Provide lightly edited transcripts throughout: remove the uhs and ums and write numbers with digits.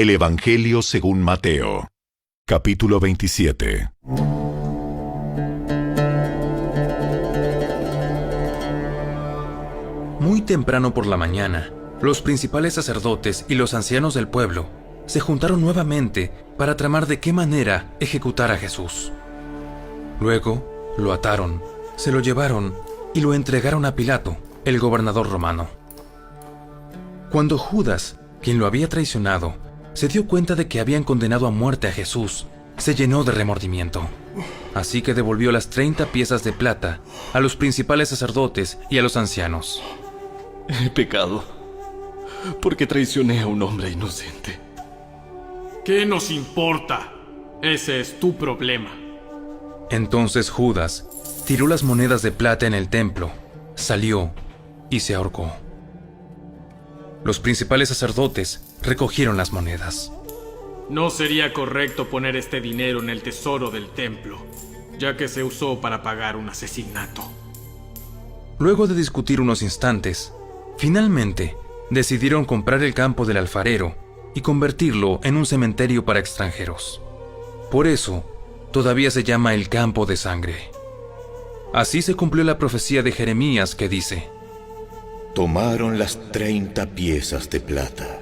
El Evangelio según Mateo, capítulo 27. Muy temprano por la mañana, los principales sacerdotes y los ancianos del pueblo se juntaron nuevamente para tramar de qué manera ejecutar a Jesús. Luego, lo ataron, se lo llevaron y lo entregaron a Pilato, el gobernador romano. Cuando Judas, quien lo había traicionado, se dio cuenta de que habían condenado a muerte a Jesús, se llenó de remordimiento. Así que devolvió las 30 piezas de plata a los principales sacerdotes y a los ancianos. He pecado porque traicioné a un hombre inocente. ¿Qué nos importa? Ese es tu problema. Entonces Judas tiró las monedas de plata en el templo, salió y se ahorcó. Los principales sacerdotes recogieron las monedas. No sería correcto poner este dinero en el tesoro del templo, ya que se usó para pagar un asesinato. Luego de discutir unos instantes, finalmente decidieron comprar el campo del alfarero y convertirlo en un cementerio para extranjeros. Por eso, todavía se llama el campo de sangre. Así se cumplió la profecía de Jeremías que dice: Tomaron las 30 piezas de plata,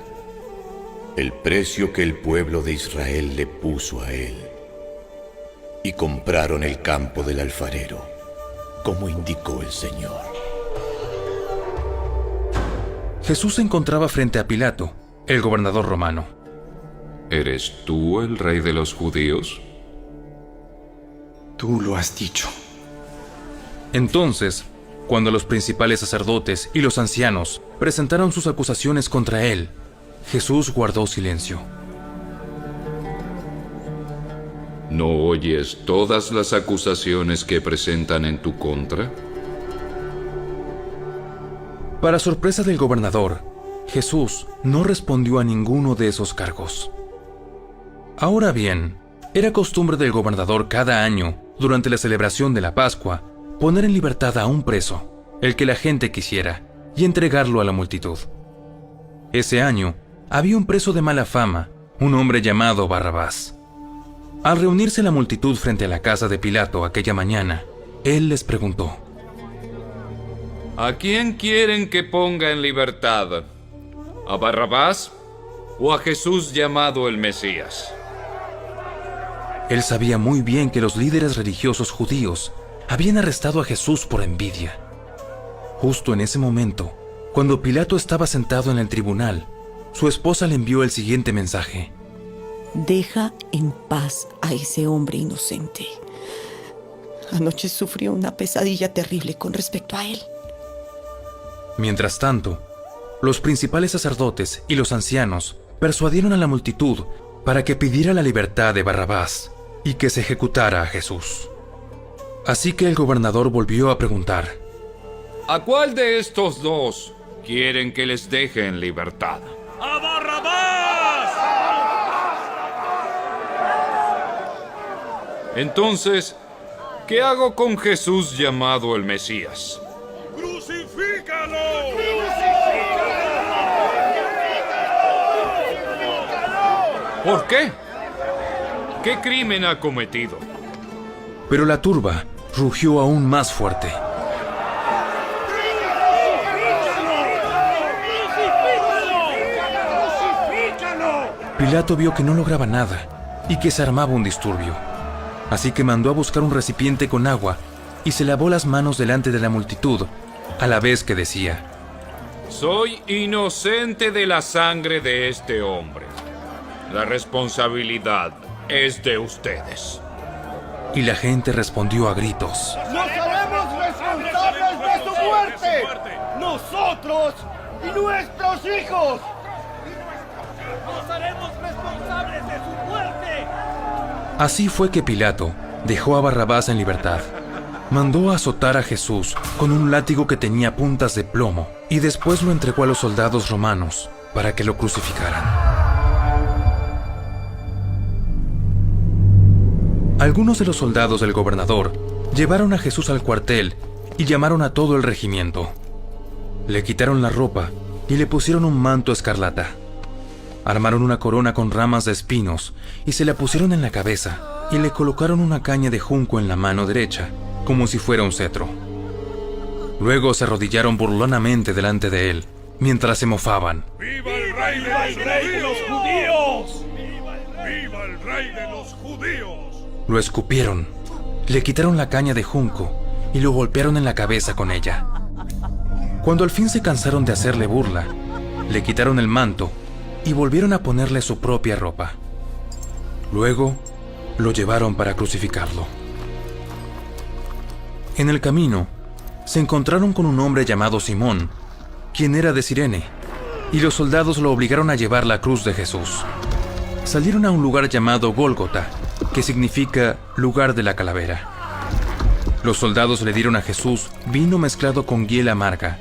el precio que el pueblo de Israel le puso a él, y compraron el campo del alfarero, como indicó el Señor. Jesús se encontraba frente a Pilato, el gobernador romano. ¿Eres tú el rey de los judíos? Tú lo has dicho. Entonces, cuando los principales sacerdotes y los ancianos presentaron sus acusaciones contra él, Jesús guardó silencio. ¿No oyes todas las acusaciones que presentan en tu contra? Para sorpresa del gobernador, Jesús no respondió a ninguno de esos cargos. Ahora bien, era costumbre del gobernador cada año, durante la celebración de la Pascua, poner en libertad a un preso, el que la gente quisiera, y entregarlo a la multitud. Ese año, había un preso de mala fama, un hombre llamado Barrabás. Al reunirse la multitud frente a la casa de Pilato aquella mañana, él les preguntó: ¿A quién quieren que ponga en libertad? ¿A Barrabás o a Jesús llamado el Mesías? Él sabía muy bien que los líderes religiosos judíos habían arrestado a Jesús por envidia. Justo en ese momento, cuando Pilato estaba sentado en el tribunal, su esposa le envió el siguiente mensaje: Deja en paz a ese hombre inocente. Anoche sufrió una pesadilla terrible con respecto a él. Mientras tanto, los principales sacerdotes y los ancianos persuadieron a la multitud para que pidiera la libertad de Barrabás y que se ejecutara a Jesús. Así que el gobernador volvió a preguntar: ¿A cuál de estos dos quieren que les deje en libertad? ¡A Barrabás! Entonces, ¿qué hago con Jesús llamado el Mesías? ¡Crucifícalo! ¿Por qué? ¿Qué crimen ha cometido? Pero la turba rugió aún más fuerte. Pilato vio que no lograba nada y que se armaba un disturbio. Así que mandó a buscar un recipiente con agua y se lavó las manos delante de la multitud, a la vez que decía: Soy inocente de la sangre de este hombre. La responsabilidad es de ustedes. Y la gente respondió a gritos: ¡Nos haremos responsables de su muerte! ¡Nosotros y nuestros hijos! ¡Nos haremos responsables de su muerte! Así fue que Pilato dejó a Barrabás en libertad. Mandó a azotar a Jesús con un látigo que tenía puntas de plomo y después lo entregó a los soldados romanos para que lo crucificaran. Algunos de los soldados del gobernador llevaron a Jesús al cuartel y llamaron a todo el regimiento. Le quitaron la ropa y le pusieron un manto escarlata. Armaron una corona con ramas de espinos y se la pusieron en la cabeza y le colocaron una caña de junco en la mano derecha, como si fuera un cetro. Luego se arrodillaron burlonamente delante de él, mientras se mofaban. ¡Viva el rey de los judíos! ¡Viva el rey de los judíos! Lo escupieron, le quitaron la caña de junco y lo golpearon en la cabeza con ella. Cuando al fin se cansaron de hacerle burla, le quitaron el manto y volvieron a ponerle su propia ropa. Luego lo llevaron para crucificarlo. En el camino, se encontraron con un hombre llamado Simón, quien era de Cirene, y los soldados lo obligaron a llevar la cruz de Jesús. Salieron a un lugar llamado Gólgota, que significa lugar de la calavera. Los soldados le dieron a Jesús vino mezclado con hiel amarga,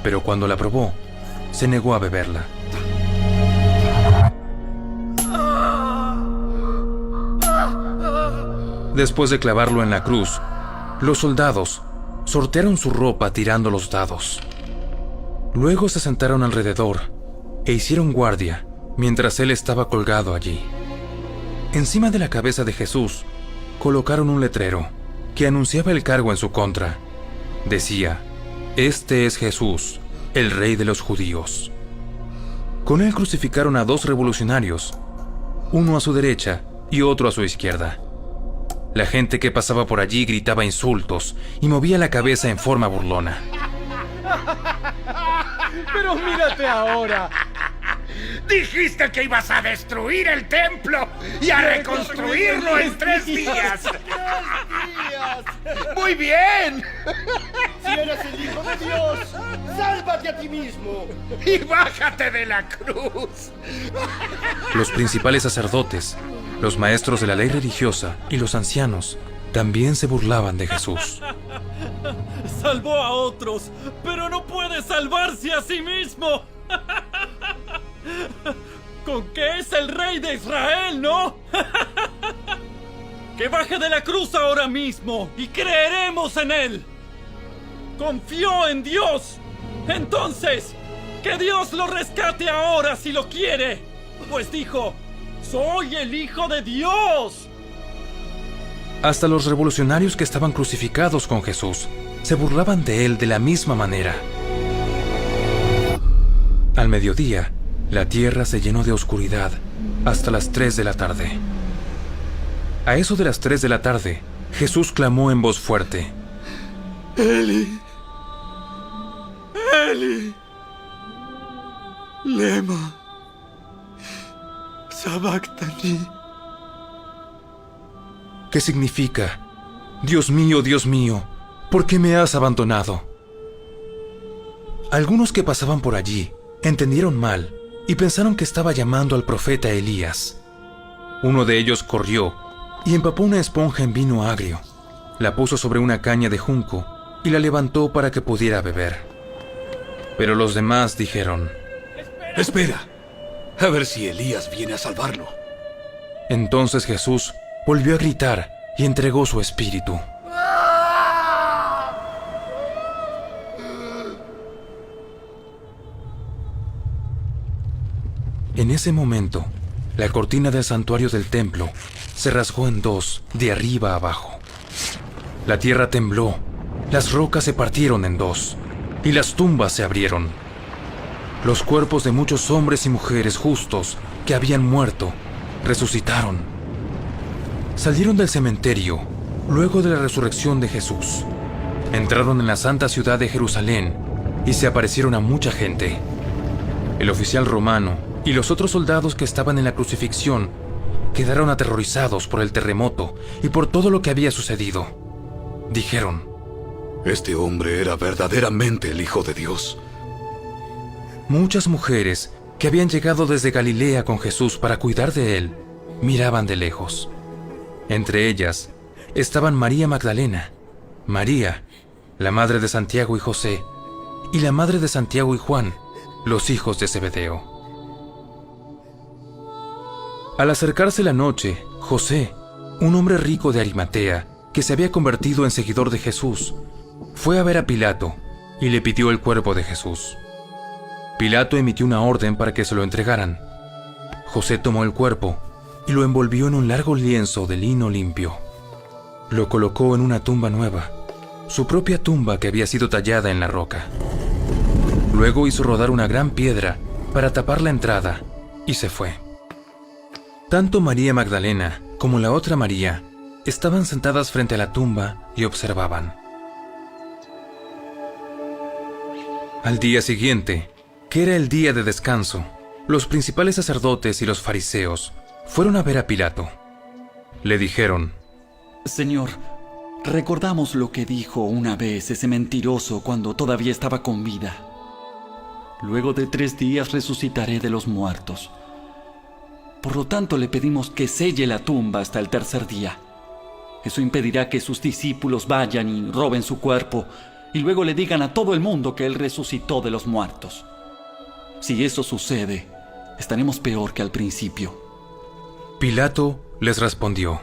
pero cuando la probó, se negó a beberla. Después de clavarlo en la cruz, los soldados sortearon su ropa tirando los dados. Luego se sentaron alrededor e hicieron guardia mientras él estaba colgado allí. Encima de la cabeza de Jesús colocaron un letrero que anunciaba el cargo en su contra. Decía: "Este es Jesús, el rey de los judíos". Con él crucificaron a 2 revolucionarios, uno a su derecha y otro a su izquierda. La gente que pasaba por allí gritaba insultos y movía la cabeza en forma burlona. ¡Pero mírate ahora! Dijiste que ibas a destruir el templo y a reconstruirlo en 3 días. ¡Muy bien! Si eres el Hijo de Dios, sálvate a ti mismo. Y bájate de la cruz. Los principales sacerdotes, los maestros de la ley religiosa y los ancianos también se burlaban de Jesús. Salvó a otros, pero no puede salvarse a sí mismo. Con que es el rey de Israel, ¿no? Que baje de la cruz ahora mismo y creeremos en él. Confió en Dios. Entonces, que Dios lo rescate ahora si lo quiere. Pues dijo: "Soy el Hijo de Dios". Hasta los revolucionarios que estaban crucificados con Jesús se burlaban de él de la misma manera. Al mediodía, la tierra se llenó de oscuridad hasta las 3 de la tarde. A eso de las 3 de la tarde, Jesús clamó en voz fuerte: Eli, Eli, lema sabactani. ¿Qué significa: Dios mío, ¿por qué me has abandonado? Algunos que pasaban por allí entendieron mal y pensaron que estaba llamando al profeta Elías. Uno de ellos corrió y empapó una esponja en vino agrio, la puso sobre una caña de junco y la levantó para que pudiera beber. Pero los demás dijeron: Espera, a ver si Elías viene a salvarlo. Entonces Jesús volvió a gritar y entregó su espíritu. En ese momento, la cortina del santuario del templo se rasgó en 2 de arriba a abajo. La tierra tembló, las rocas se partieron en 2 y las tumbas se abrieron. Los cuerpos de muchos hombres y mujeres justos que habían muerto resucitaron. Salieron del cementerio luego de la resurrección de Jesús. Entraron en la santa ciudad de Jerusalén y se aparecieron a mucha gente. El oficial romano y los otros soldados que estaban en la crucifixión quedaron aterrorizados por el terremoto y por todo lo que había sucedido. Dijeron: Este hombre era verdaderamente el Hijo de Dios. Muchas mujeres que habían llegado desde Galilea con Jesús para cuidar de él miraban de lejos. Entre ellas estaban María Magdalena, María, la madre de Santiago y José, y la madre de Santiago y Juan, los hijos de Zebedeo. Al acercarse la noche, José, un hombre rico de Arimatea, que se había convertido en seguidor de Jesús, fue a ver a Pilato y le pidió el cuerpo de Jesús. Pilato emitió una orden para que se lo entregaran, José tomó el cuerpo y lo envolvió en un largo lienzo de lino limpio. Lo colocó en una tumba nueva, su propia tumba que había sido tallada en la roca. Luego hizo rodar una gran piedra para tapar la entrada y se fue. Tanto María Magdalena como la otra María estaban sentadas frente a la tumba y observaban. Al día siguiente, que era el día de descanso, los principales sacerdotes y los fariseos fueron a ver a Pilato. Le dijeron: Señor, recordamos lo que dijo una vez ese mentiroso cuando todavía estaba con vida. Luego de 3 días resucitaré de los muertos. Por lo tanto, le pedimos que selle la tumba hasta el 3er día. Eso impedirá que sus discípulos vayan y roben su cuerpo y luego le digan a todo el mundo que él resucitó de los muertos. Si eso sucede, estaremos peor que al principio. Pilato les respondió: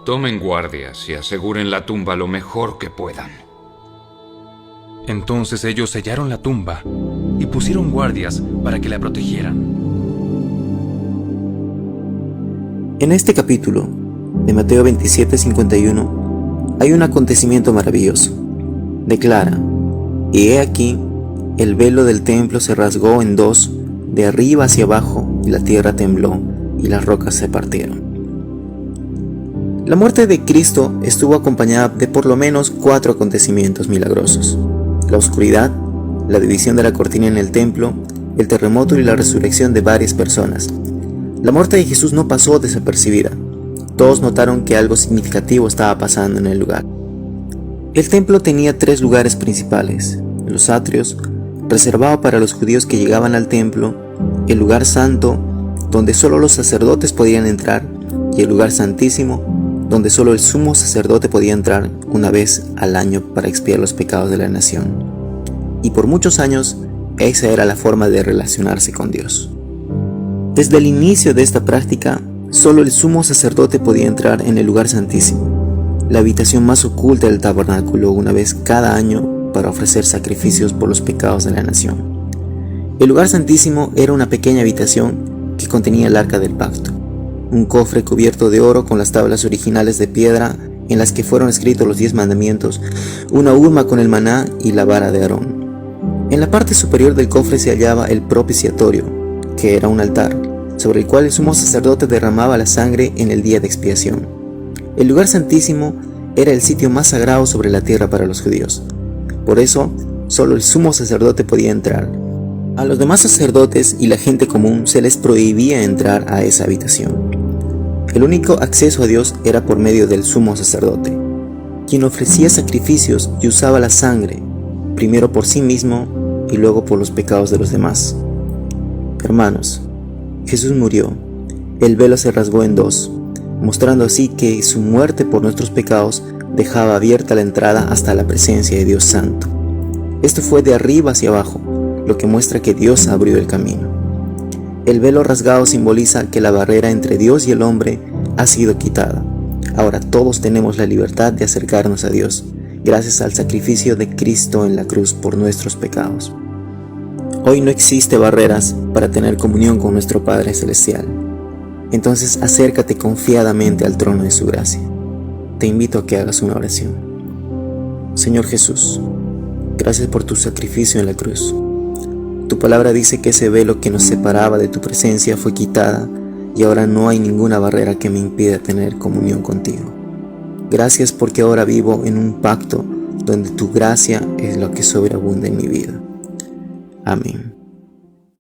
Tomen guardias y aseguren la tumba lo mejor que puedan. Entonces ellos sellaron la tumba y pusieron guardias para que la protegieran. En este capítulo de Mateo 27:51 hay un acontecimiento maravilloso. Declara: y he aquí, el velo del templo se rasgó en 2, de arriba hacia abajo, y la tierra tembló, y las rocas se partieron. La muerte de Cristo estuvo acompañada de por lo menos 4 acontecimientos milagrosos: la oscuridad, la división de la cortina en el templo, el terremoto y la resurrección de varias personas. La muerte de Jesús no pasó desapercibida. Todos notaron que algo significativo estaba pasando en el lugar. El templo tenía 3 lugares principales: los atrios, reservado para los judíos que llegaban al templo; el lugar santo, donde solo los sacerdotes podían entrar; y el lugar santísimo, donde solo el sumo sacerdote podía entrar una vez al año para expiar los pecados de la nación. Y por muchos años, esa era la forma de relacionarse con Dios. Desde el inicio de esta práctica, solo el sumo sacerdote podía entrar en el lugar santísimo, la habitación más oculta del tabernáculo, una vez cada año para ofrecer sacrificios por los pecados de la nación. El lugar santísimo era una pequeña habitación que contenía el arca del pacto, un cofre cubierto de oro con las tablas originales de piedra en las que fueron escritos los 10 mandamientos, una urna con el maná y la vara de Aarón. En la parte superior del cofre se hallaba el propiciatorio, que era un altar, sobre el cual el sumo sacerdote derramaba la sangre en el día de expiación. El lugar santísimo era el sitio más sagrado sobre la tierra para los judíos. Por eso, solo el sumo sacerdote podía entrar. A los demás sacerdotes y la gente común se les prohibía entrar a esa habitación. El único acceso a Dios era por medio del sumo sacerdote, quien ofrecía sacrificios y usaba la sangre, primero por sí mismo y luego por los pecados de los demás. Hermanos, Jesús murió, el velo se rasgó en 2, mostrando así que su muerte por nuestros pecados dejaba abierta la entrada hasta la presencia de Dios Santo. Esto fue de arriba hacia abajo, lo que muestra que Dios abrió el camino. El velo rasgado simboliza que la barrera entre Dios y el hombre ha sido quitada. Ahora todos tenemos la libertad de acercarnos a Dios, gracias al sacrificio de Cristo en la cruz por nuestros pecados. Hoy no existe barreras para tener comunión con nuestro Padre Celestial. Entonces acércate confiadamente al trono de su gracia. Te invito a que hagas una oración. Señor Jesús, gracias por tu sacrificio en la cruz. Tu palabra dice que ese velo que nos separaba de tu presencia fue quitada y ahora no hay ninguna barrera que me impida tener comunión contigo. Gracias porque ahora vivo en un pacto donde tu gracia es lo que sobreabunda en mi vida. Amén.